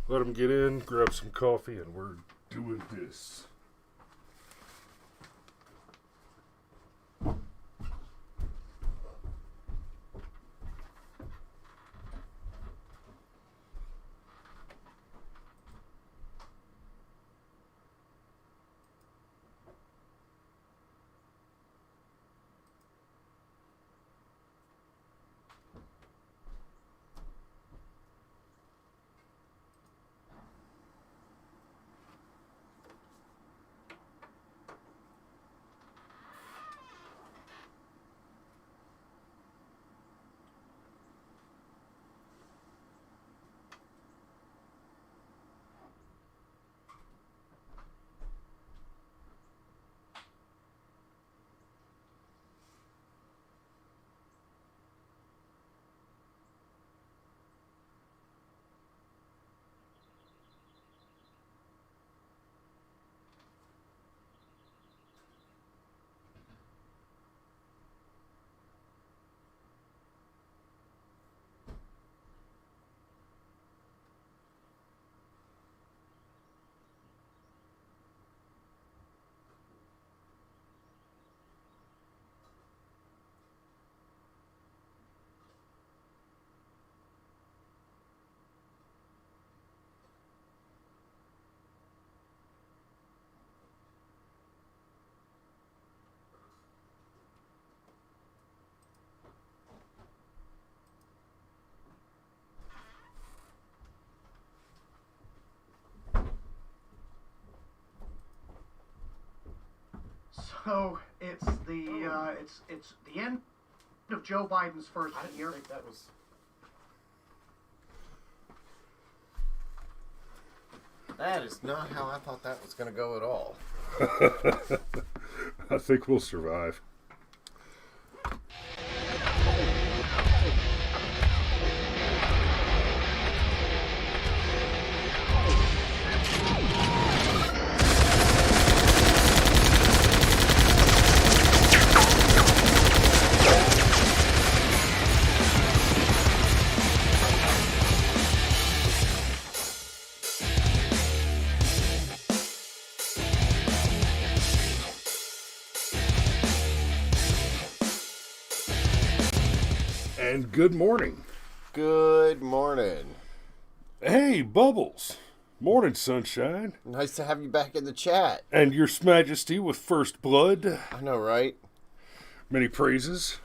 Let them get in, grab some coffee, and we're doing this. So it's the end of Joe Biden's first year. I think that was. That is not how I thought that was going to go at all. I think we'll survive. And good morning. Good morning. Hey, Bubbles. Morning, sunshine. Nice to have you back in the chat. And your majesty with first blood. I know, right? Many praises.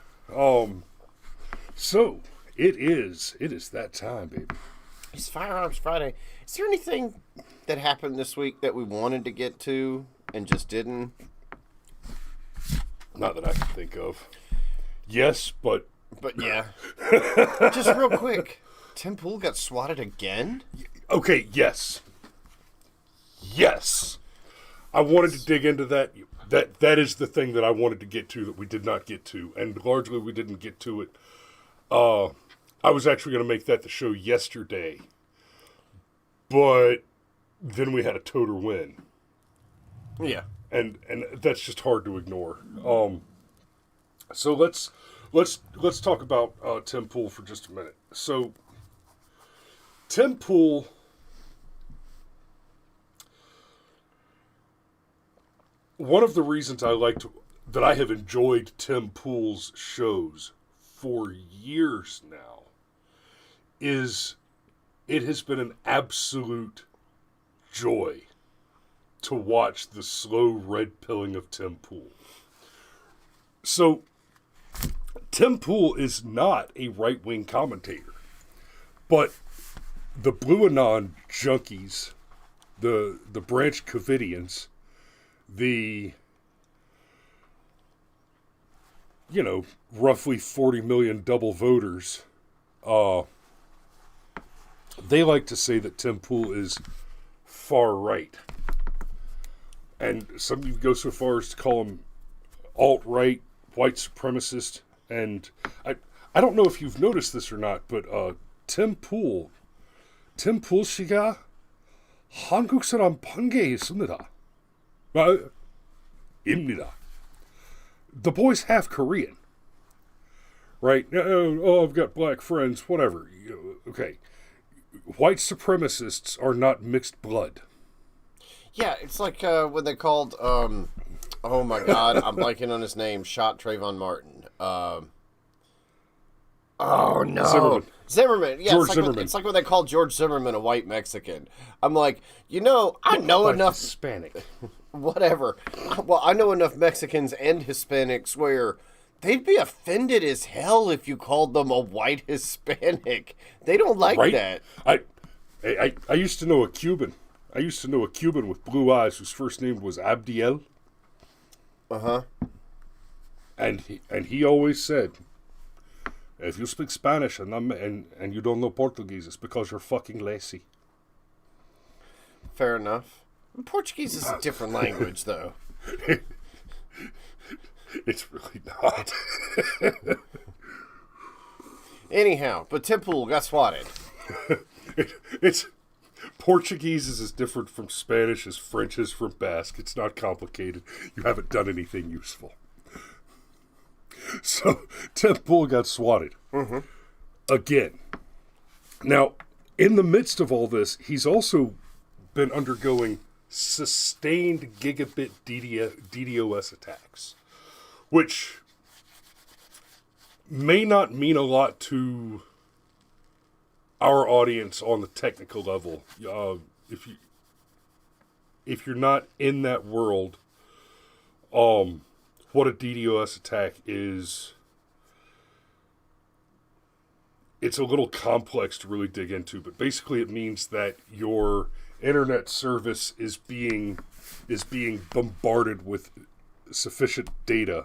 So, it is that time, baby. It's Firearms Friday. Is there anything that happened this week that we wanted to get to and just didn't? Not that I can think of. Yes, but yeah. Just real quick. Tim Pool got swatted again? okay, yes. Yes. I wanted to dig into that. That is the thing that I wanted to get to that we did not get to. And largely we didn't get to it. I was actually going to make that the show yesterday. But then we had a toter win. Yeah. And that's just hard to ignore. So let's talk about Tim Pool for just a minute. So Tim Pool, one of the reasons that I have enjoyed Tim Pool's shows for years now is it has been an absolute joy to watch the slow red pilling of Tim Pool. So Tim Pool is not a right-wing commentator, but the Blue Anon junkies, the Branch Covidians, the, roughly 40 million double voters, they like to say that Tim Pool is far right. And some people go so far as to call him alt-right, white supremacist. And I don't know if you've noticed this or not, but Tim Pool 씨가 한국 사람 반개 있습니다. 입니다. The boy's half Korean, right? Oh, I've got black friends, whatever. Okay, white supremacists are not mixed blood. Yeah, it's like when they called, oh my God, I'm blanking on his name, shot Trayvon Martin. Oh, no. Zimmerman. Yeah, George Zimmerman. It's like when they called George Zimmerman a white Mexican. I'm like, I know White enough. Hispanic. Whatever. Well, I know enough Mexicans and Hispanics where they'd be offended as hell if you called them a white Hispanic. They don't like Right? that. I used to know a Cuban. I used to know a Cuban with blue eyes whose first name was Abdiel. Uh-huh. And he always said, if you speak Spanish and you don't know Portuguese, it's because you're fucking lazy. Fair enough. Portuguese is a different language, though. It's really not. Anyhow, but Tim Pool got swatted. It's Portuguese is as different from Spanish as French is from Basque. It's not complicated. You haven't done anything useful. So Tim Pool got swatted again. Now, in the midst of all this, he's also been undergoing sustained gigabit DDoS attacks, which may not mean a lot to our audience on the technical level. If you're not in that world, what a DDoS attack is, it's a little complex to really dig into, but basically it means that your internet service is being bombarded with sufficient data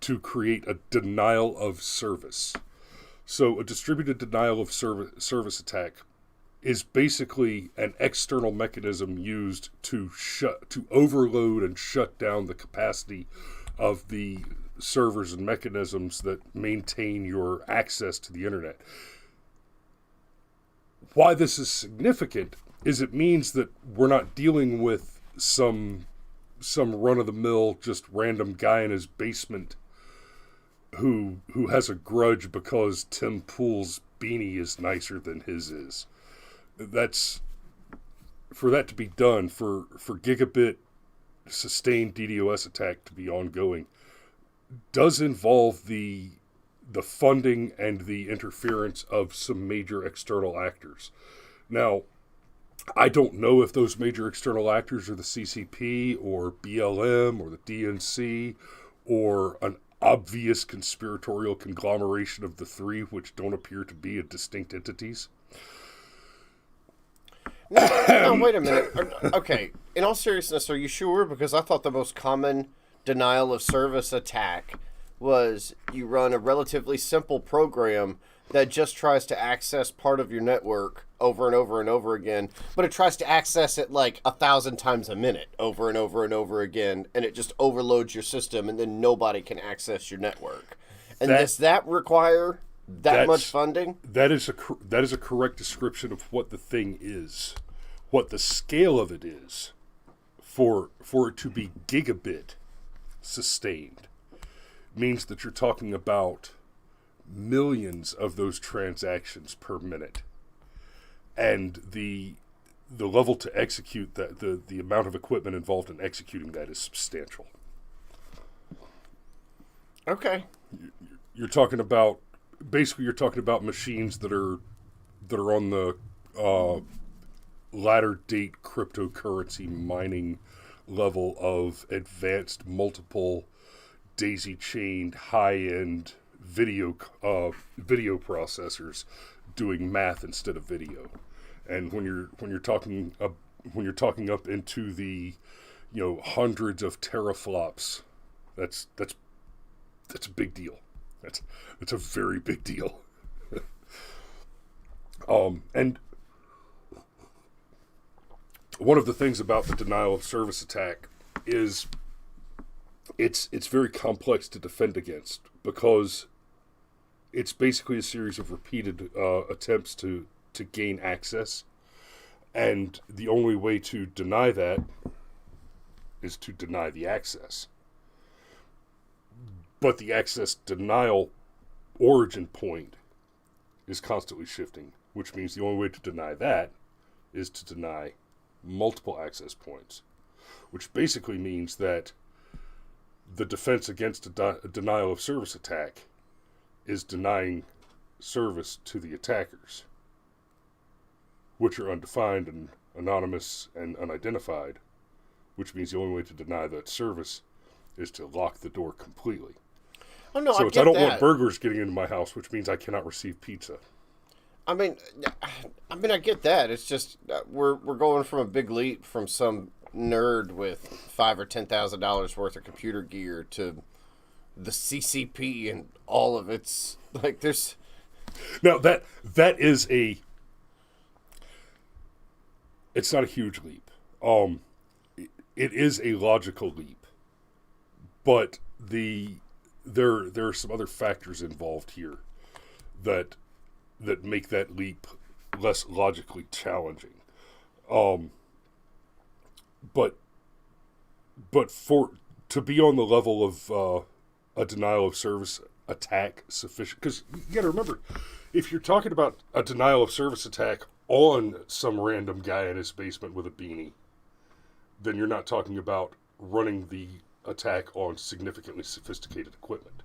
to create a denial of service. So a distributed denial of service attack is basically an external mechanism used to overload and shut down the capacity of the servers and mechanisms that maintain your access to the internet. Why this is significant is it means that we're not dealing with some run-of-the-mill, just random guy in his basement who has a grudge because Tim Pool's beanie is nicer than his is. That's, for that to be done, for gigabit sustained DDoS attack to be ongoing, does involve the funding and the interference of some major external actors. Now, I don't know if those major external actors are the CCP or BLM or the DNC or an obvious conspiratorial conglomeration of the three, which don't appear to be distinct entities. No, wait a minute. Okay, in all seriousness, are you sure? Because I thought the most common denial of service attack was you run a relatively simple program that just tries to access part of your network over and over and over again, but it tries to access it like 1,000 times a minute over and over and over again, and it just overloads your system, and then nobody can access your network. And does that require that much funding? That is a correct description of what the thing is. What the scale of it is for it to be gigabit sustained means that you're talking about millions of those transactions per minute, and the level to execute that, the amount of equipment involved in executing that is substantial. Okay. You're talking about machines that are on the latter date cryptocurrency mining level of advanced multiple daisy chained high end video processors doing math instead of video. And when you're talking up into the hundreds of teraflops, that's a big deal. That's a very big deal. And one of the things about the denial of service attack is it's very complex to defend against, because it's basically a series of repeated attempts to gain access, and the only way to deny that is to deny the access. But the access denial origin point is constantly shifting. which means the only way to deny that is to deny multiple access points, which basically means that the defense against a denial of service attack is denying service to the attackers, which are undefined and anonymous and unidentified, which means the only way to deny that service is to lock the door completely. Oh, no, So I it's, I don't get want burglars getting into my house, which means I cannot receive pizza. I mean, I get that. It's just we're going from a big leap from some nerd with $5,000 or $10,000 worth of computer gear to the CCP and all of its like. There's Now that is a. It's not a huge leap. It is a logical leap, but there are some other factors involved here that make that leap less logically challenging. But for to be on the level of a denial of service attack sufficient, because you got to remember, if you're talking about a denial of service attack on some random guy in his basement with a beanie, then you're not talking about running the attack on significantly sophisticated equipment,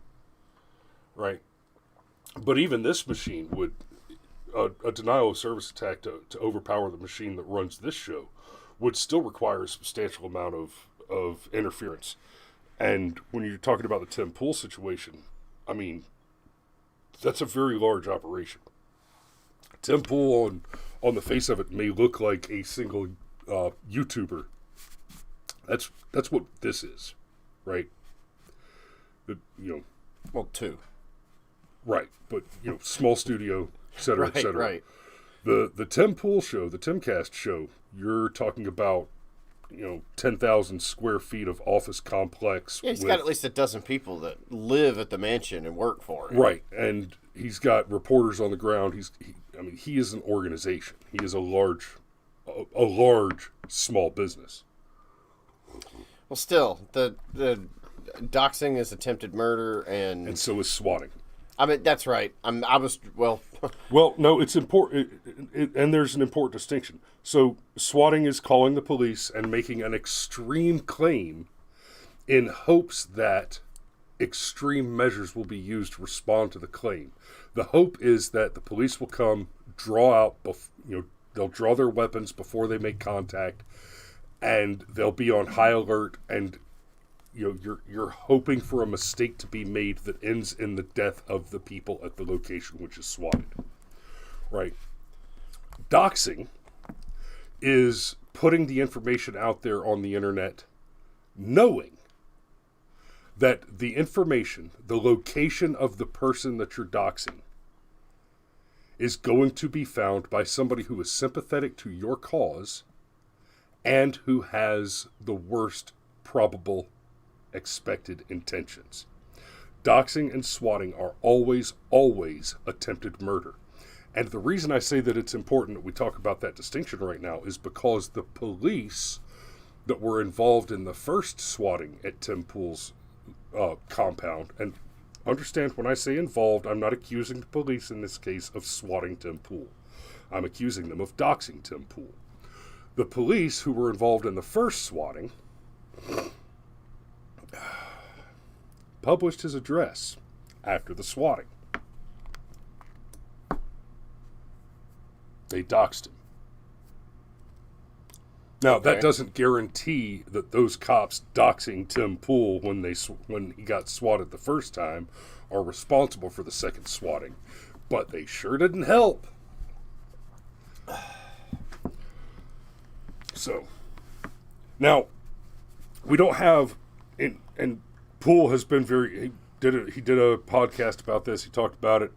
right? But even this machine would, a denial of service attack to overpower the machine that runs this show would still require a substantial amount of interference. And when you're talking about the Tim Pool situation, I mean, that's a very large operation. Tim Pool, on the face of it, may look like a single YouTuber. That's what this is, right? well, two. Right, but small studio, et cetera, Right, et cetera. right. The Tim Pool show, the Timcast show, you're talking about 10,000 square feet of office complex. Yeah, he's got at least a dozen people that live at the mansion and work for him. Right, and he's got reporters on the ground. He is an organization. He is a large small business. Well, still, the doxing is attempted murder, and so is swatting. I mean, that's right. Well, no, it's important, and there's an important distinction. So, swatting is calling the police and making an extreme claim in hopes that extreme measures will be used to respond to the claim. The hope is that the police will come, they'll draw their weapons before they make contact, and they'll be on high alert, and you're hoping for a mistake to be made that ends in the death of the people at the location which is swatted. Right. Doxing is putting the information out there on the internet knowing that the information, the location of the person that you're doxing, is going to be found by somebody who is sympathetic to your cause and who has the worst probable expected intentions. Doxing and swatting are always attempted murder. And the reason I say that it's important that we talk about that distinction right now is because the police that were involved in the first swatting at Tim Pool's compound, and understand when I say involved, I'm not accusing the police in this case of swatting Tim Pool. I'm accusing them of doxing Tim Pool. The police who were involved in the first swatting published his address after the swatting. They doxed him. Now, that doesn't guarantee that those cops doxing Tim Pool when he got swatted the first time are responsible for the second swatting, but they sure didn't help. So, now, we don't have, and Pool has been he did a podcast about this. He talked about it.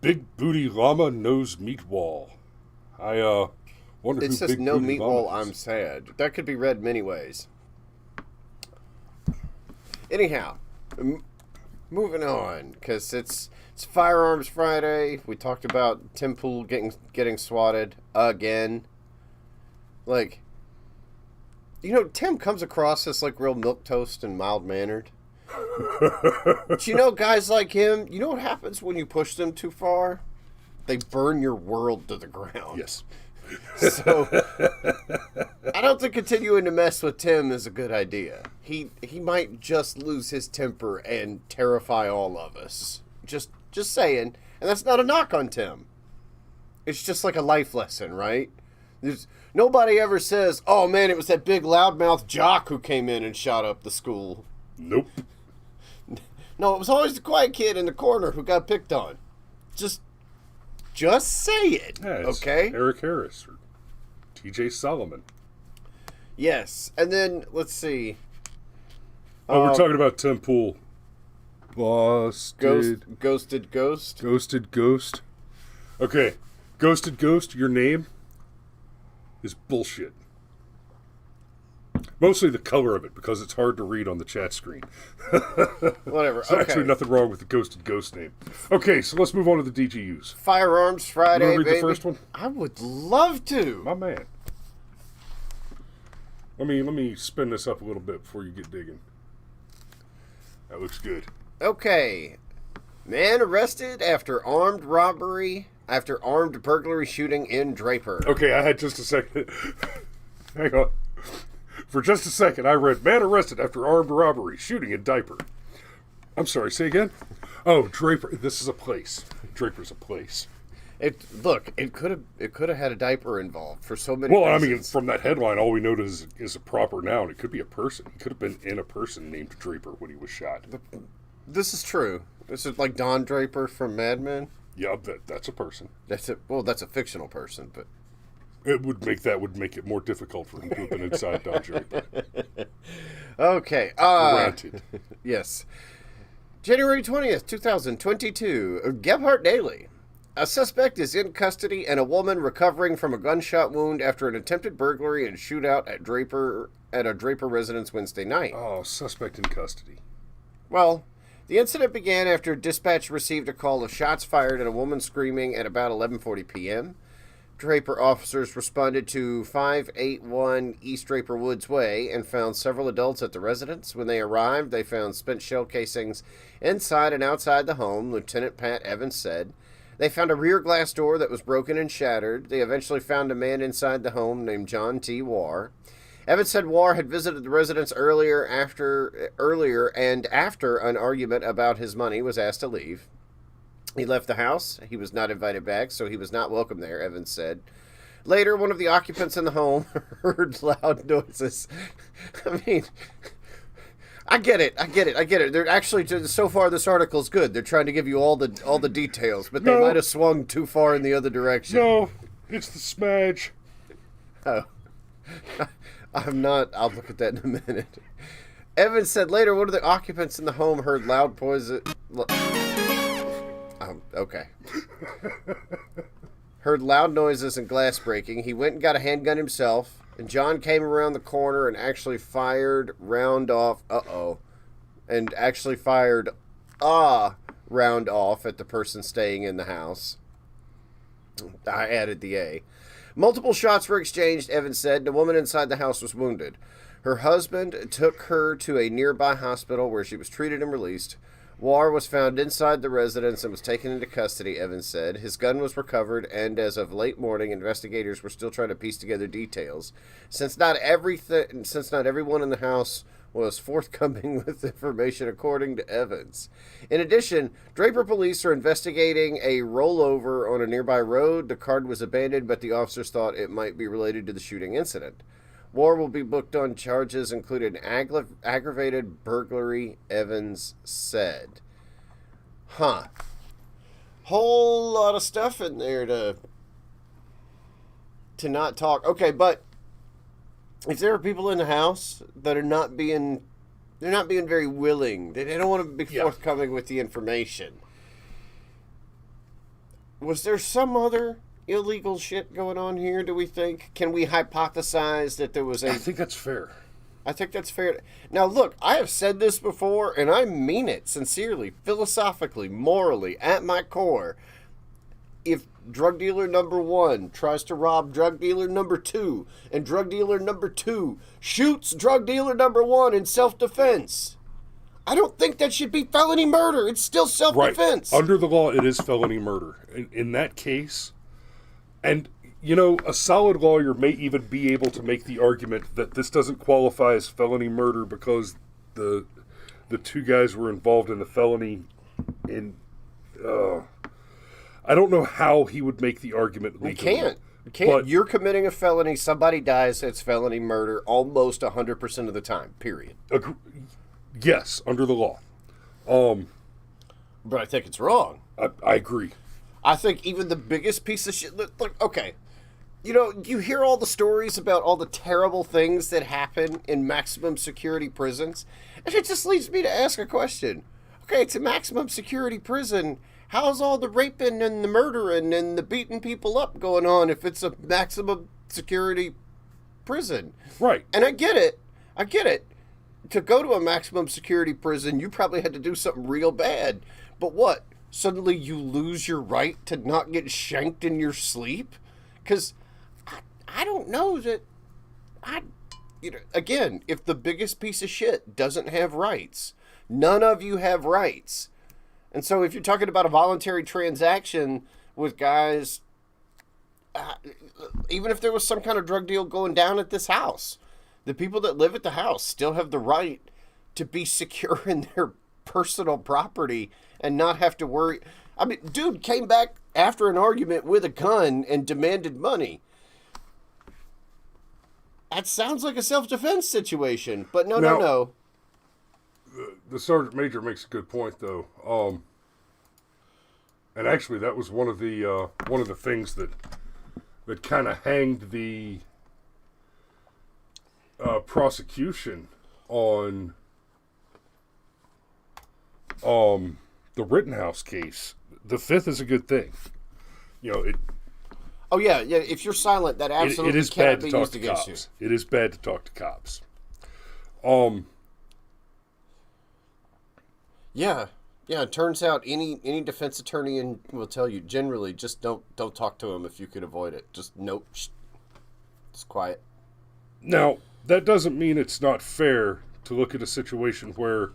Big Booty Llama Knows Meatwall. I wonder who it says Big no Booty meatball, Llama is. I'm sad. That could be read many ways. Anyhow, moving on, because it's Firearms Friday. We talked about Tim Pool getting swatted again. Like, Tim comes across as like real milquetoast and mild-mannered. But you know, guys like him, you know what happens when you push them too far? They burn your world to the ground. Yes. So, I don't think continuing to mess with Tim is a good idea. He might just lose his temper and terrify all of us. Just saying. And that's not a knock on Tim. It's just like a life lesson, right? Nobody ever says, oh man, it was that big loudmouth jock who came in and shot up the school. Nope. No, it was always the quiet kid in the corner who got picked on. Just say it, Yeah, it's okay? Eric Harris or T.J. Solomon. Yes, and then, let's see. Oh, we're talking about Tim Pool. Busted. Ghosted Ghost. Ghosted Ghost. Okay. Ghosted Ghost, your name is bullshit. Mostly the color of it, because it's hard to read on the chat screen. Whatever. There's actually nothing wrong with the Ghosted Ghost name. Okay, so let's move on to the DGUs. Firearms Friday, You want to read baby. the first one? I would love to. My man. Let me spin this up a little bit before you get digging. That looks good. Okay. Man arrested after armed burglary shooting in Draper. Okay, I had just a second. Hang on. For just a second, I read, man arrested after armed robbery, shooting in diaper. I'm sorry, say again? Oh, Draper. This is a place. Draper's a place. It could have had a diaper involved for so many Well, I reasons. mean, from that headline, all we know is a proper noun. It could be a person. He could have been in a person named Draper when he was shot. This is true. This is like Don Draper from Mad Men. Yeah, that's a person. That's a fictional person, but It would make it more difficult for him to have been inside Don Draper. okay. Granted. Yes. January 20th, 2022. Gebhardt Daily. A suspect is in custody and a woman recovering from a gunshot wound after an attempted burglary and shootout at a Draper residence Wednesday night. Oh, suspect in custody. Well, the incident began after dispatch received a call of shots fired and a woman screaming at about 11:40 p.m. Draper officers responded to 581 East Draper Woods Way and found several adults at the residence. When they arrived, they found spent shell casings inside and outside the home, Lieutenant Pat Evans said. They found a rear glass door that was broken and shattered. They eventually found a man inside the home named John T. Warr. Evans said Warr had visited the residence earlier and after an argument about his money was asked to leave. He left the house. He was not invited back, so he was not welcome there, Evans said. Later, one of the occupants in the home heard loud noises. I mean, I get it. They're actually, so far this article's good. They're trying to give you all the details, but they might have swung too far in the other direction. No, it's the smudge. Oh. I'm not. I'll look at that in a minute. Evans said later one of the occupants in the home heard loud poison. Okay. Heard loud noises and glass breaking. He went and got a handgun himself, and John came around the corner and actually fired round off. And actually fired a round off at the person staying in the house. I added the A. Multiple shots were exchanged, Evans said. The woman inside the house was wounded. Her husband took her to a nearby hospital where she was treated and released. Warr was found inside the residence and was taken into custody, Evans said. His gun was recovered, and as of late morning, investigators were still trying to piece together details. Since not everyone in the house was forthcoming with information, according to Evans. In addition, Draper police are investigating a rollover on a nearby road. The car was abandoned, but the officers thought it might be related to the shooting incident. Warr will be booked on charges including aggravated burglary, Evans said. Whole lot of stuff in there to not talk. Okay, but if there are people in the house that are not being very willing, they don't want to be forthcoming with the information. Was there some other illegal shit going on here, do we think? Can we hypothesize that there was I think that's fair. I think that's fair. Now, look, I have said this before, and I mean it sincerely, philosophically, morally, at my core. If drug dealer number 1 tries to rob drug dealer number 2, and drug dealer number 2 shoots drug dealer number 1 in self-defense, I don't think that should be felony murder. It's still self-defense. Right. Under the law, it is felony murder. In that case, and, you know, a solid lawyer may even be able to make the argument that this doesn't qualify as felony murder because the two guys were involved in the felony in... I don't know how he would make the argument legally. You can't. But you're committing a felony, somebody dies, it's felony murder almost 100% of the time, period. Yes, under the law. But I think it's wrong. I agree. I think even the biggest piece of shit... Look, okay, you know, you hear all the stories about all the terrible things that happen in maximum security prisons, and it just leads me to ask a question. Okay, it's a maximum security prison. How's all the raping and the murdering and the beating people up going on if it's a maximum security prison? Right. And I get it. To go to a maximum security prison, you probably had to do something real bad. But what? Suddenly you lose your right to not get shanked in your sleep? Because I don't know that... again, if the biggest piece of shit doesn't have rights, none of you have rights. And so if you're talking about a voluntary transaction with guys, even if there was some kind of drug deal going down at this house, the people that live at the house still have the right to be secure in their personal property and not have to worry. I mean, dude came back after an argument with a gun and demanded money. That sounds like a self-defense situation, but no. The Sergeant Major makes a good point, though. And actually, that was one of the things that kind of hanged the prosecution on the Rittenhouse case. The fifth is a good thing. You know, it. Oh yeah. If you're silent, that absolutely it is can't bad to be talk used to against cops. you. It is bad to talk to cops. Yeah. It turns out any defense attorney will tell you generally just don't talk to him if you can avoid it. Just nope. Just quiet. Now, that doesn't mean it's not fair to look at a situation where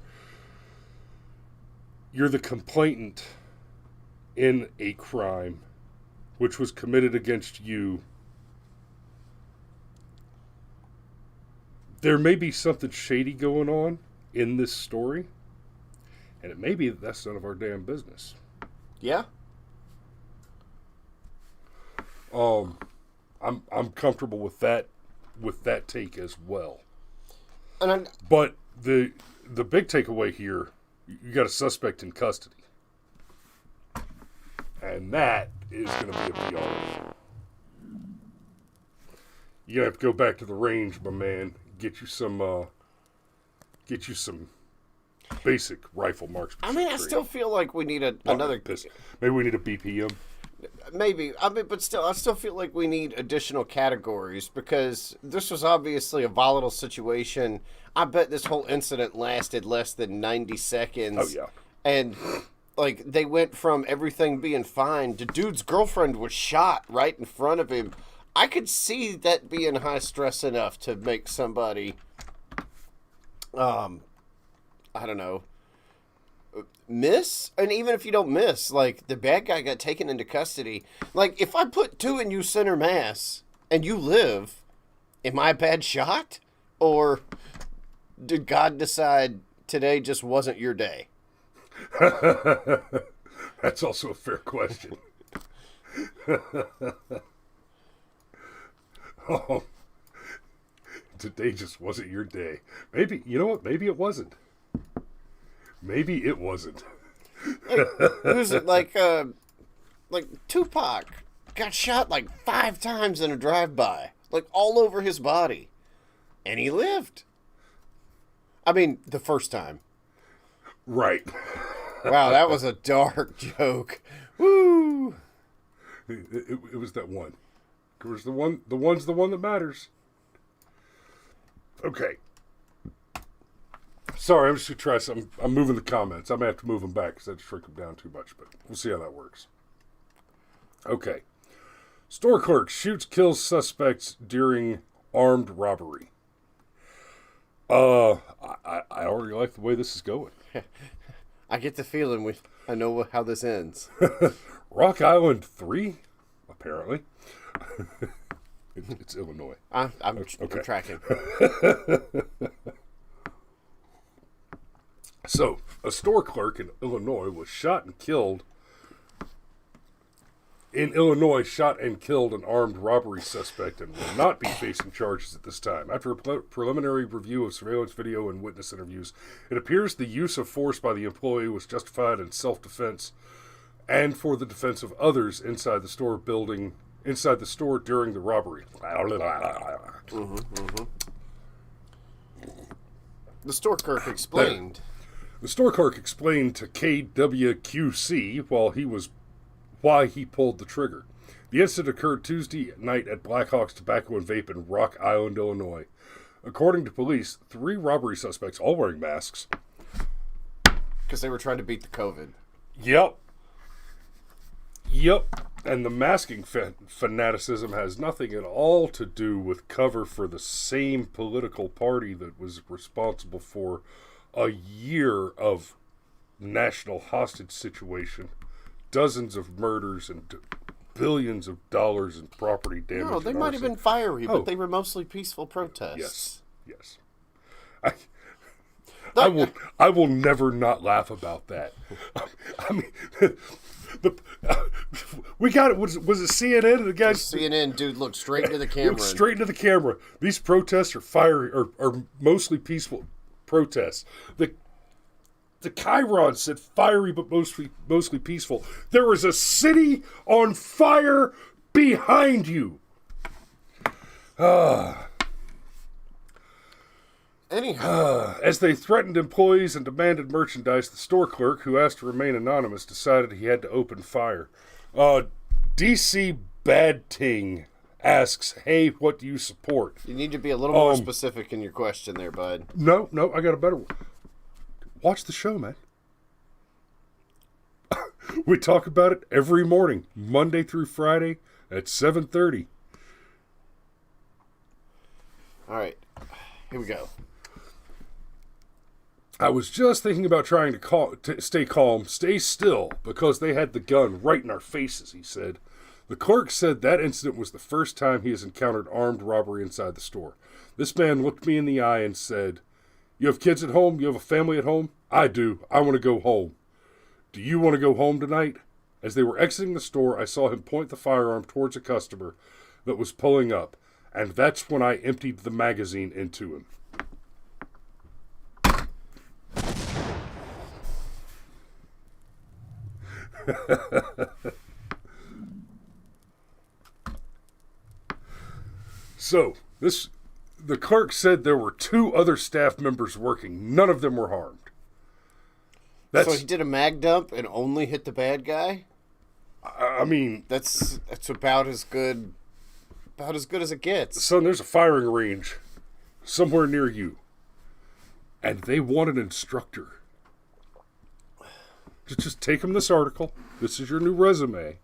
you're the complainant in a crime which was committed against you. There may be something shady going on in this story, and it may be that that's none of our damn business. Yeah. I'm comfortable with that take as well. But the big takeaway here, you got a suspect in custody. And that is going to be a PR. You're going to have to go back to the range, my man. Get you some basic rifle marksmanship. I mean, I still feel like we need another... Maybe we need a BPM. Maybe. I mean, but still, I still feel like we need additional categories because this was obviously a volatile situation. I bet this whole incident lasted less than 90 seconds. Oh, yeah. And, like, they went from everything being fine to dude's girlfriend was shot right in front of him. I could see that being high stress enough to make somebody, I don't know, miss. And even if you don't miss, like, the bad guy got taken into custody. Like, if I put two in you center mass and you live, am I a bad shot? Or did God decide today just wasn't your day? That's also a fair question. Oh, today just wasn't your day. Maybe, you know what? Maybe it wasn't. Maybe it wasn't. Who's it? Like Tupac got shot like 5 times in a drive-by, like all over his body, and he lived. I mean, the first time. Right. Wow, that was a dark joke. Woo! It was that one. Of course, the one's the one that matters. Okay. Sorry, I'm just going to try something. I'm moving the comments. I'm going to have to move them back because I just shrink them down too much, but we'll see how that works. Okay. Store clerk shoots, kills suspects during armed robbery. I already like the way this is going. I get the feeling I know how this ends. Rock Island 3, apparently. It's Illinois. I'm tracking. So, a store clerk in Illinois was shot and killed. In Illinois, shot and killed an armed robbery suspect and will not be facing charges at this time. After a preliminary review of surveillance video and witness interviews, it appears the use of force by the employee was justified in self-defense and for the defense of others inside the store during the robbery. The store clerk explained. The store clerk explained to KWQC why he pulled the trigger. The incident occurred Tuesday night at Blackhawk's Tobacco and Vape in Rock Island, Illinois. According to police, 3 robbery suspects, all wearing masks. Because they were trying to beat the COVID. Yep. And the masking fanaticism has nothing at all to do with cover for the same political party that was responsible for a year of national hostage situation, dozens of murders, and billions of dollars in property damage. No, they might have been fiery, but they were mostly peaceful protests. Yes. I will never not laugh about that. I mean, we got it. Was it CNN? The guy, CNN dude looked straight into the camera. Straight into the camera. These protests are fiery, are mostly peaceful protests. The Chiron said fiery but mostly peaceful. There is a city on fire behind you. Anyhow. As they threatened employees and demanded merchandise, the store clerk, who asked to remain anonymous, decided he had to open fire. DC Bad Ting asks, hey, what do you support? You need to be a little more specific in your question there, bud. No, I got a better one. Watch the show, man. We talk about it every morning, Monday through Friday at 7:30. All right, here we go. I was just thinking about trying to stay calm, stay still, because they had the gun right in our faces, he said. The clerk said that incident was the first time he has encountered armed robbery inside the store. This man looked me in the eye and said, you have kids at home? You have a family at home? I do. I want to go home. Do you want to go home tonight? As they were exiting the store, I saw him point the firearm towards a customer that was pulling up, and that's when I emptied the magazine into him. So, the clerk said there were 2 other staff members working. None of them were harmed. So he did a mag dump and only hit the bad guy? I mean, that's about as good as it gets. Son, there's a firing range somewhere near you, and they want an instructor. Just take them this article. This is your new resume,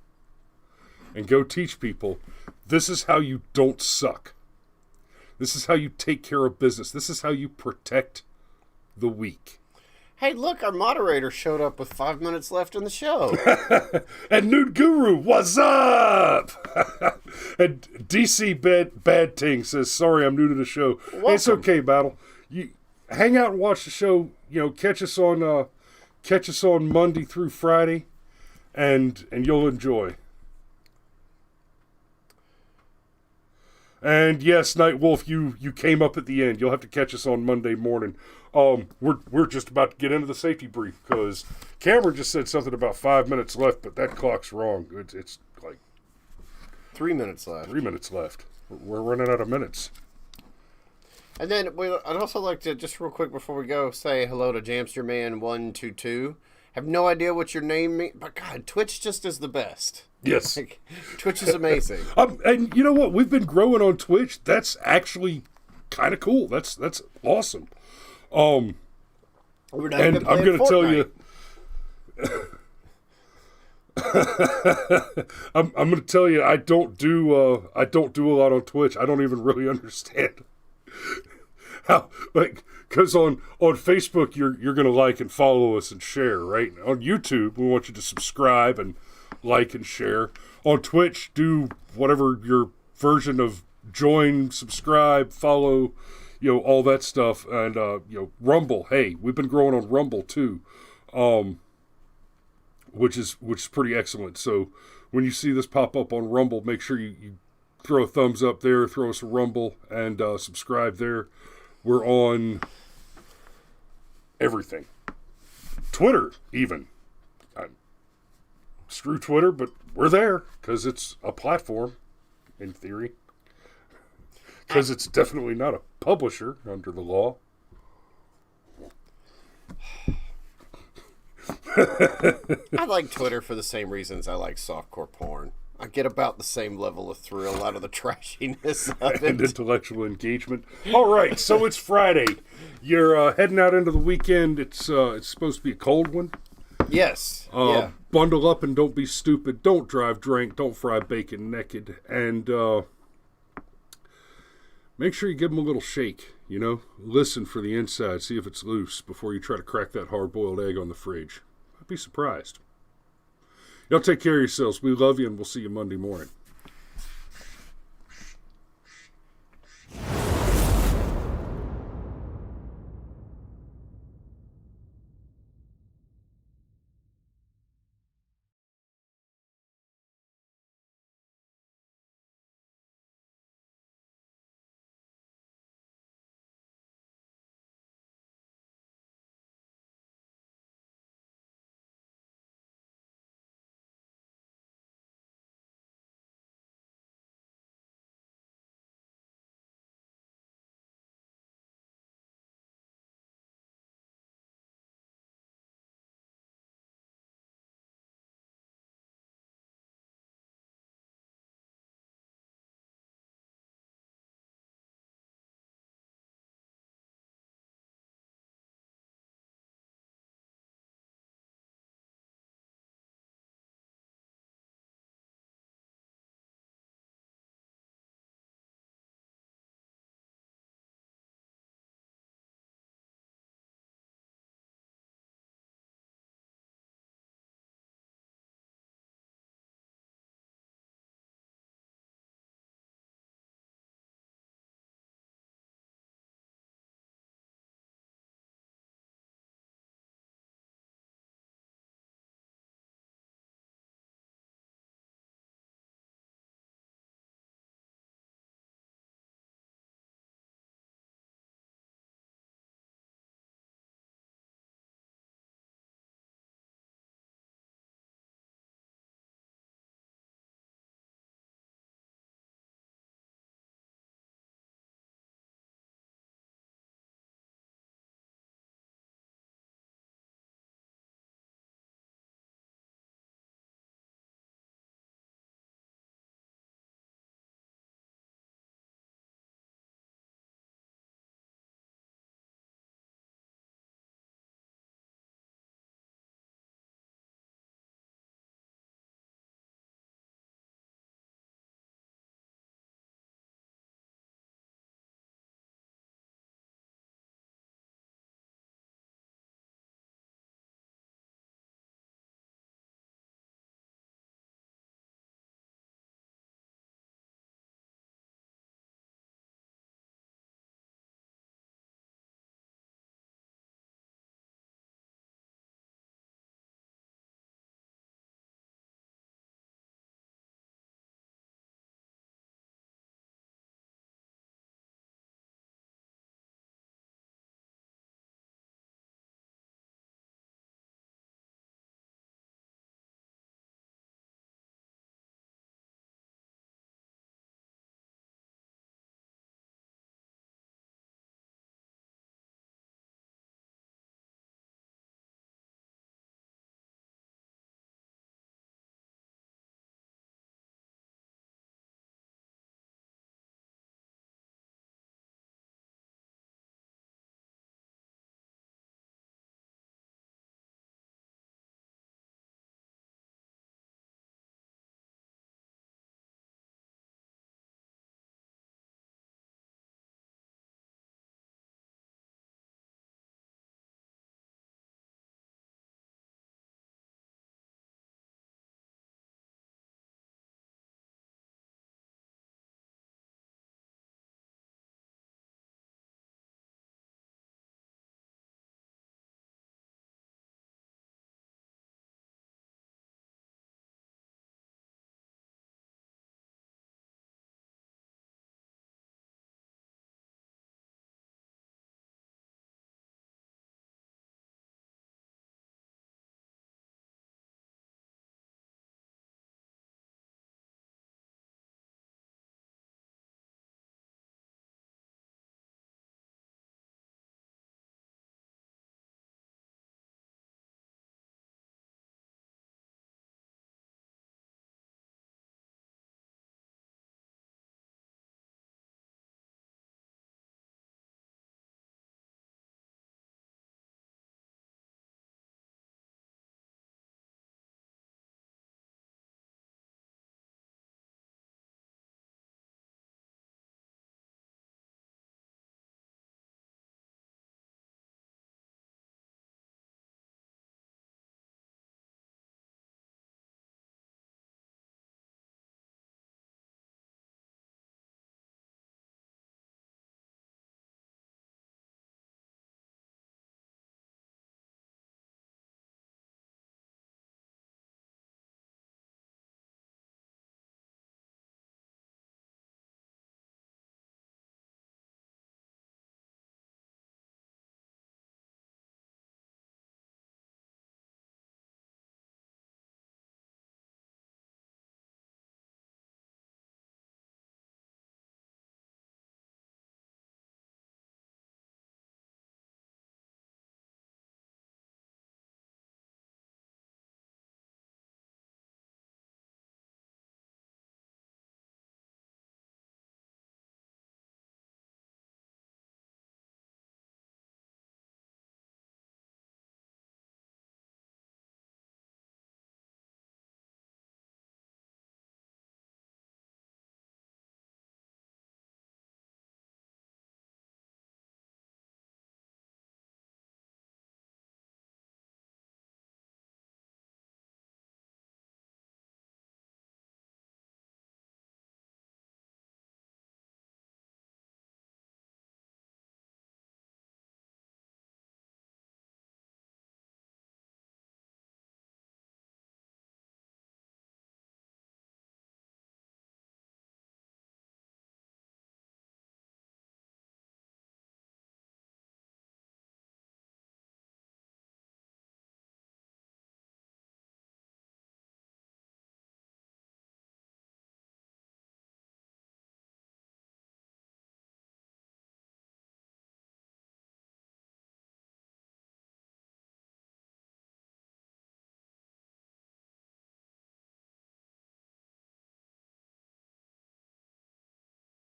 and go teach people. This is how you don't suck. This is how you take care of business. This is how you protect the weak. Hey, look, our moderator showed up with 5 minutes left in the show. And Nude Guru, what's up? And DC Bad Ting says, sorry, I'm new to the show. Hey, it's okay, Battle. You hang out and watch the show. You know, catch us on Monday through Friday, and you'll enjoy. And yes, Nightwolf, you came up at the end. You'll have to catch us on Monday morning. We're just about to get into the safety brief because Cameron just said something about 5 minutes left, but that clock's wrong. It's like 3 minutes left. 3 minutes left. We're running out of minutes. And then I'd also like to, just real quick before we go, say hello to Jamsterman122. Have no idea what your name means, but God, Twitch just is the best. Yes. Like, Twitch is amazing. And you know what? We've been growing on Twitch. That's actually kind of cool. That's awesome. We're not and I'm going to tell you, I'm going to tell you, I don't do a lot on Twitch. I don't even really understand how, like, because on Facebook you're going to like and follow us and share, right? On YouTube we want you to subscribe and like and share. On Twitch, do whatever your version of join, subscribe, follow, all that stuff. And Rumble, hey, we've been growing on Rumble too, which is pretty excellent. So when you see this pop up on Rumble, make sure you throw a thumbs up there, throw us a Rumble, and subscribe there. We're on everything. Twitter, even. Screw Twitter, but we're there because it's a platform, in theory. Because it's definitely not a publisher under the law. I like Twitter for the same reasons I like softcore porn. I get about the same level of thrill out of the trashiness of And it. intellectual engagement. All right, so it's Friday. You're heading out into the weekend. It's supposed to be a cold one. Yes. Yeah. Bundle up and don't be stupid. Don't drive drunk. Don't fry bacon naked. And make sure you give them a little shake, Listen for the inside. See if it's loose before you try to crack that hard-boiled egg on the fridge. I'd be surprised. Y'all take care of yourselves. We love you, and we'll see you Monday morning.